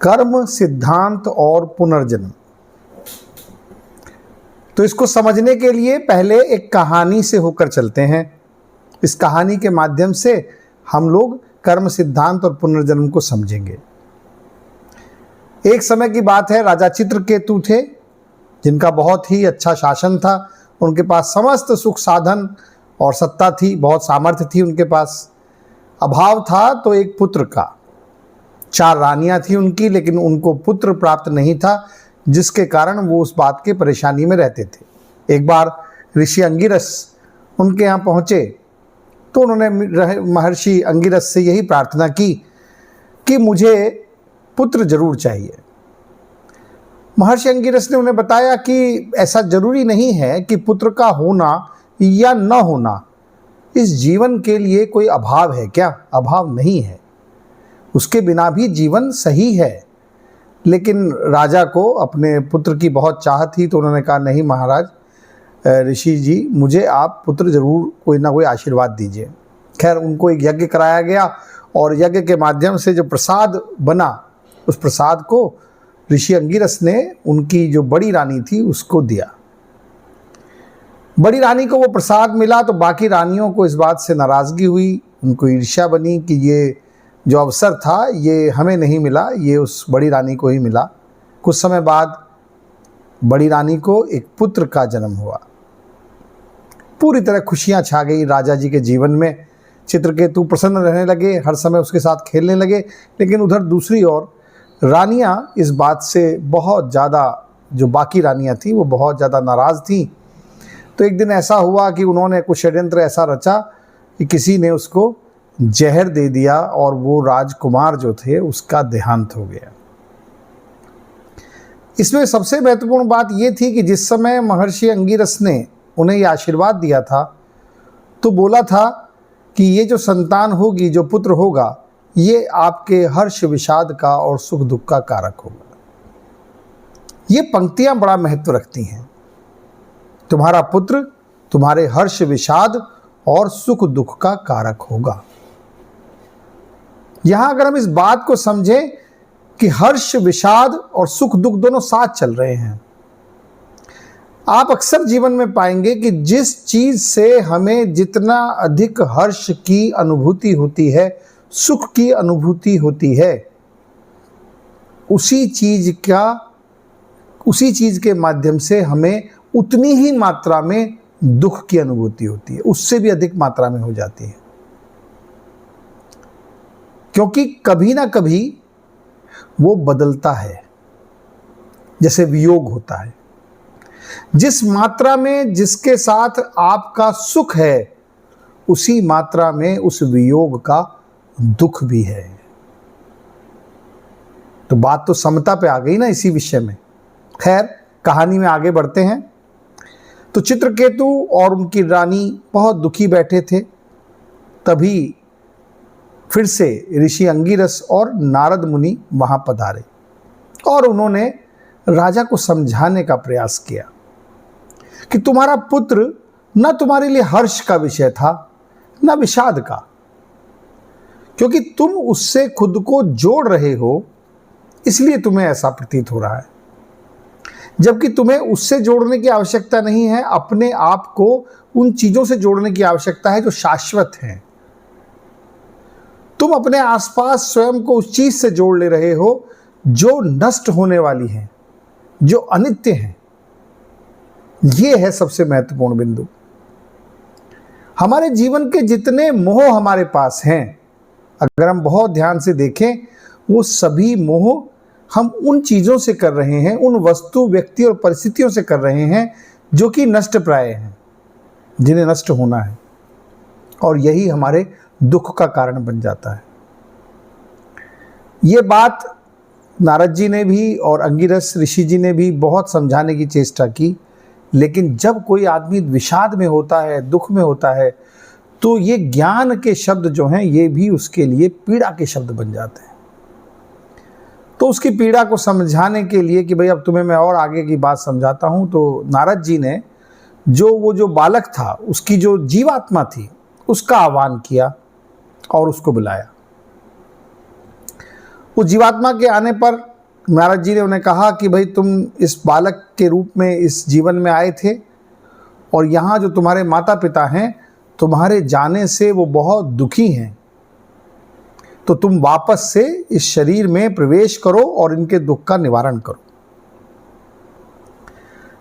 कर्म, सिद्धांत और पुनर्जन्म। तो इसको समझने के लिए पहले एक कहानी से होकर चलते हैं। इस कहानी के माध्यम से हम लोग कर्म, सिद्धांत और पुनर्जन्म को समझेंगे। एक समय की बात है, राजा चित्रकेतु थे, जिनका बहुत ही अच्छा शासन था। उनके पास समस्त सुख साधन और सत्ता थी, बहुत सामर्थ्य थी उनके पास। अभाव था तो एक पुत्र का। 4 रानियां थी उनकी, लेकिन उनको पुत्र प्राप्त नहीं था, जिसके कारण वो उस बात के परेशानी में रहते थे। एक बार ऋषि अंगिरस उनके यहाँ पहुँचे तो उन्होंने महर्षि अंगिरस से यही प्रार्थना की कि मुझे पुत्र जरूर चाहिए। महर्षि अंगिरस ने उन्हें बताया कि ऐसा जरूरी नहीं है कि पुत्र का होना या न होना इस जीवन के लिए कोई अभाव है क्या? अभाव नहीं है, उसके बिना भी जीवन सही है। लेकिन राजा को अपने पुत्र की बहुत चाह थी, तो उन्होंने कहा, नहीं महाराज, ऋषि जी, मुझे आप पुत्र जरूर कोई ना कोई आशीर्वाद दीजिए। खैर, उनको एक यज्ञ कराया गया और यज्ञ के माध्यम से जो प्रसाद बना, उस प्रसाद को ऋषि अंगिरस ने उनकी जो बड़ी रानी थी उसको दिया। बड़ी रानी को वो प्रसाद मिला तो बाकी रानियों को इस बात से नाराज़गी हुई, उनको ईर्ष्या बनी कि ये जो अवसर था ये हमें नहीं मिला, ये उस बड़ी रानी को ही मिला। कुछ समय बाद बड़ी रानी को एक पुत्र का जन्म हुआ। पूरी तरह खुशियां छा गई राजा जी के जीवन में। चित्रकेतु प्रसन्न रहने लगे, हर समय उसके साथ खेलने लगे। लेकिन उधर दूसरी ओर रानियां इस बात से बहुत ज़्यादा, जो बाकी रानियां थीं वो बहुत ज़्यादा नाराज़ थीं। तो एक दिन ऐसा हुआ कि उन्होंने कुछ षड्यंत्र ऐसा रचा कि किसी ने उसको जहर दे दिया और वो राजकुमार जो थे उसका देहांत हो गया। इसमें सबसे महत्वपूर्ण बात ये थी कि जिस समय महर्षि अंगिरस ने उन्हें ये आशीर्वाद दिया था तो बोला था कि ये जो संतान होगी, जो पुत्र होगा, ये आपके हर्ष विषाद का और सुख दुख का कारक होगा। ये पंक्तियां बड़ा महत्व रखती हैं। तुम्हारा पुत्र तुम्हारे हर्ष विषाद और सुख दुख का कारक होगा। यहां अगर हम इस बात को समझें कि हर्ष विषाद और सुख दुख दोनों साथ चल रहे हैं, आप अक्सर जीवन में पाएंगे कि जिस चीज से हमें जितना अधिक हर्ष की अनुभूति होती है, सुख की अनुभूति होती है, उसी चीज के माध्यम से हमें उतनी ही मात्रा में दुख की अनुभूति होती है, उससे भी अधिक मात्रा में हो जाती है। क्योंकि कभी ना कभी वो बदलता है, जैसे वियोग होता है। जिस मात्रा में जिसके साथ आपका सुख है, उसी मात्रा में उस वियोग का दुख भी है। तो बात तो समता पे आ गई ना इसी विषय में। खैर, कहानी में आगे बढ़ते हैं। तो चित्रकेतु और उनकी रानी बहुत दुखी बैठे थे। तभी फिर से ऋषि अंगिरस और नारद मुनि वहां पधारे और उन्होंने राजा को समझाने का प्रयास किया कि तुम्हारा पुत्र न तुम्हारे लिए हर्ष का विषय था, न विषाद का, क्योंकि तुम उससे खुद को जोड़ रहे हो, इसलिए तुम्हें ऐसा प्रतीत हो रहा है। जबकि तुम्हें उससे जोड़ने की आवश्यकता नहीं है, अपने आप को उन चीजों से जोड़ने की आवश्यकता है जो शाश्वत हैं। तुम अपने आसपास स्वयं को उस चीज से जोड़ ले रहे हो जो नष्ट होने वाली है, जो अनित्य है। यह है सबसे महत्वपूर्ण बिंदु। हमारे जीवन के जितने मोह हमारे पास हैं, अगर हम बहुत ध्यान से देखें, वो सभी मोह हम उन चीजों से कर रहे हैं, उन वस्तु, व्यक्ति और परिस्थितियों से कर रहे हैं जो कि नष्ट प्राय हैं, जिन्हें नष्ट होना है। और यही हमारे दुख का कारण बन जाता है। ये बात नारद जी ने भी और अंगिरस ऋषि जी ने भी बहुत समझाने की चेष्टा की, लेकिन जब कोई आदमी विषाद में होता है, दुख में होता है, तो ये ज्ञान के शब्द जो हैं ये भी उसके लिए पीड़ा के शब्द बन जाते हैं। तो उसकी पीड़ा को समझाने के लिए कि भाई अब तुम्हें मैं और आगे की बात समझाता हूँ, तो नारद जी ने वो जो बालक था, उसकी जो जीवात्मा थी, उसका आह्वान किया और उसको बुलाया। उस जीवात्मा के आने पर महाराज जी ने उन्हें कहा कि भाई तुम इस बालक के रूप में इस जीवन में आए थे और यहाँ जो तुम्हारे माता पिता हैं तुम्हारे जाने से वो बहुत दुखी हैं, तो तुम वापस से इस शरीर में प्रवेश करो और इनके दुख का निवारण करो।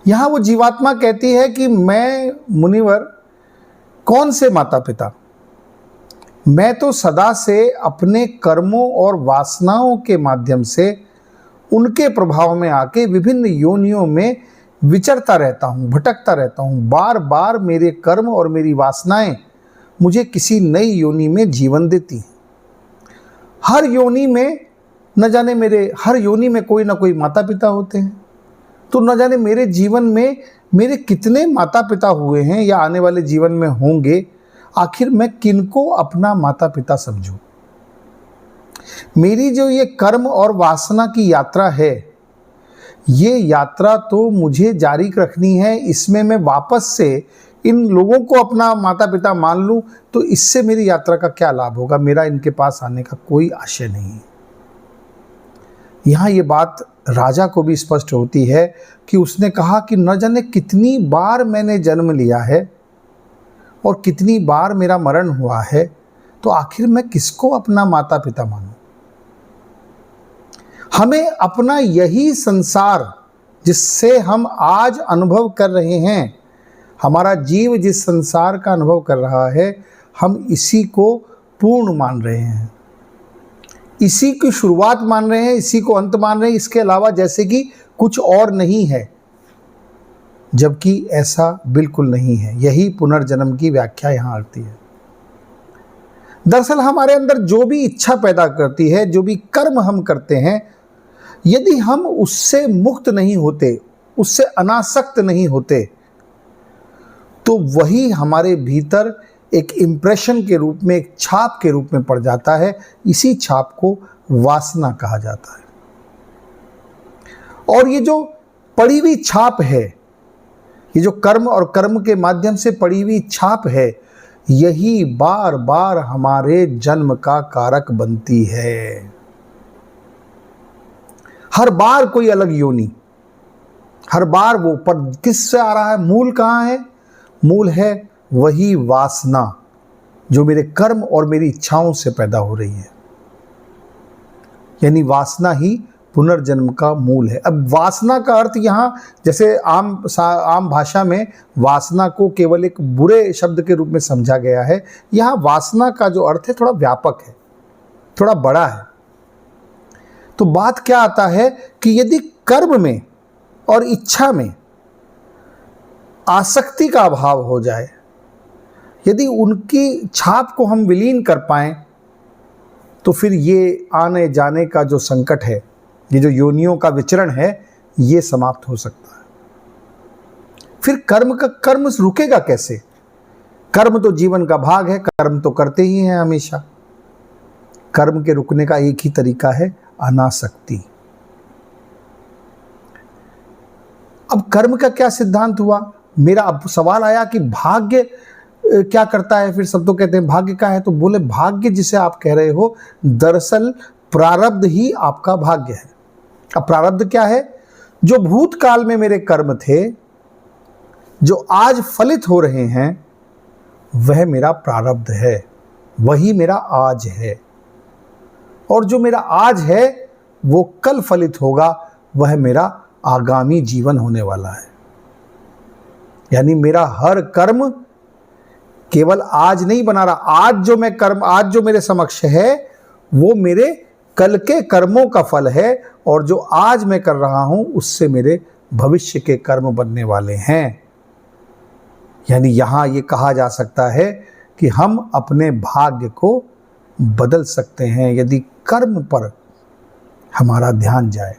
यहाँ वो जीवात्मा कहती है कि मैं मुनिवर कौन से माता पिता, मैं तो सदा से अपने कर्मों और वासनाओं के माध्यम से उनके प्रभाव में आके विभिन्न योनियों में विचरता रहता हूँ, भटकता रहता हूँ। बार बार मेरे कर्म और मेरी वासनाएं मुझे किसी नई योनि में जीवन देती हैं। हर योनि में न जाने हर योनि में कोई ना कोई माता पिता होते हैं, तो न जाने मेरे जीवन में मेरे कितने माता पिता हुए हैं या आने वाले जीवन में होंगे। आखिर मैं किनको अपना माता पिता समझूं? मेरी जो ये कर्म और वासना की यात्रा है, ये यात्रा तो मुझे जारी रखनी है। इसमें मैं वापस से इन लोगों को अपना माता पिता मान लूं तो इससे मेरी यात्रा का क्या लाभ होगा? मेरा इनके पास आने का कोई आशय नहीं है। यहाँ ये बात राजा को भी स्पष्ट होती है कि उसने कहा कि न जाने कितनी बार मैंने जन्म लिया है और कितनी बार मेरा मरण हुआ है, तो आखिर मैं किसको अपना माता पिता मानूं? हमें अपना यही संसार जिससे हम आज अनुभव कर रहे हैं, हमारा जीव जिस संसार का अनुभव कर रहा है, हम इसी को पूर्ण मान रहे हैं, इसी की शुरुआत मान रहे हैं, इसी को अंत मान रहे हैं। इसके अलावा जैसे कि कुछ और नहीं है, जबकि ऐसा बिल्कुल नहीं है। यही पुनर्जन्म की व्याख्या यहाँ आती है। दरअसल हमारे अंदर जो भी इच्छा पैदा करती है, जो भी कर्म हम करते हैं, यदि हम उससे मुक्त नहीं होते, उससे अनासक्त नहीं होते, तो वही हमारे भीतर एक इम्प्रेशन के रूप में, एक छाप के रूप में पड़ जाता है। इसी छाप को वासना कहा जाता है। और ये जो पड़ी हुई छाप है, ये जो कर्म और कर्म के माध्यम से पड़ी हुई छाप है, यही बार बार हमारे जन्म का कारक बनती है। हर बार कोई अलग योनि, हर बार वो पर किससे आ रहा है? मूल कहाँ है? मूल है वही वासना जो मेरे कर्म और मेरी इच्छाओं से पैदा हो रही है। यानी वासना ही पुनर्जन्म का मूल है। अब वासना का अर्थ यहाँ जैसे आम भाषा में वासना को केवल एक बुरे शब्द के रूप में समझा गया है, यहाँ वासना का जो अर्थ है थोड़ा व्यापक है, थोड़ा बड़ा है। तो बात क्या आता है कि यदि कर्म में और इच्छा में आसक्ति का अभाव हो जाए, यदि उनकी छाप को हम विलीन कर पाएं, तो फिर ये आने जाने का जो संकट है, ये जो योनियों का विचरण है, ये समाप्त हो सकता है। फिर कर्म रुकेगा कैसे? कर्म तो जीवन का भाग है, कर्म तो करते ही हैं हमेशा। कर्म के रुकने का एक ही तरीका है, अनासक्ति। अब कर्म का क्या सिद्धांत हुआ? मेरा अब सवाल आया कि भाग्य क्या करता है? फिर सब तो कहते हैं भाग्य का है, तो बोले भाग्य जिसे आप कह रहे हो, दरअसल प्रारब्ध ही आपका भाग्य है। अब प्रारब्ध क्या है? जो भूतकाल में मेरे कर्म थे, जो आज फलित हो रहे हैं, वह मेरा प्रारब्ध है, वही मेरा आज है। और जो मेरा आज है वो कल फलित होगा, वह मेरा आगामी जीवन होने वाला है। यानी मेरा हर कर्म केवल आज नहीं बना रहा। आज जो मैं कर्म, आज जो मेरे समक्ष है, वो मेरे कल के कर्मों का फल है, और जो आज मैं कर रहा हूं उससे मेरे भविष्य के कर्म बनने वाले हैं। यानी यहां ये कहा जा सकता है कि हम अपने भाग्य को बदल सकते हैं यदि कर्म पर हमारा ध्यान जाए,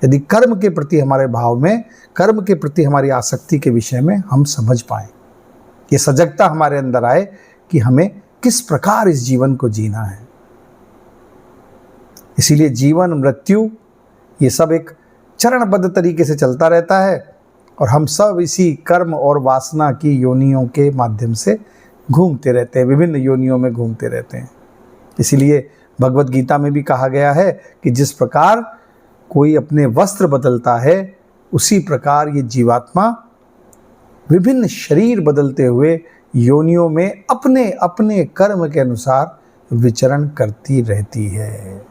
यदि कर्म के प्रति हमारे भाव में, कर्म के प्रति हमारी आसक्ति के विषय में हम समझ पाएं, ये सजगता हमारे अंदर आए कि हमें किस प्रकार इस जीवन को जीना है। इसीलिए जीवन मृत्यु ये सब एक चरणबद्ध तरीके से चलता रहता है, और हम सब इसी कर्म और वासना की योनियों के माध्यम से घूमते रहते हैं, विभिन्न योनियों में घूमते रहते हैं। इसीलिए भगवत गीता में भी कहा गया है कि जिस प्रकार कोई अपने वस्त्र बदलता है, उसी प्रकार ये जीवात्मा विभिन्न शरीर बदलते हुए योनियों में अपने अपने कर्म के अनुसार विचरण करती रहती है।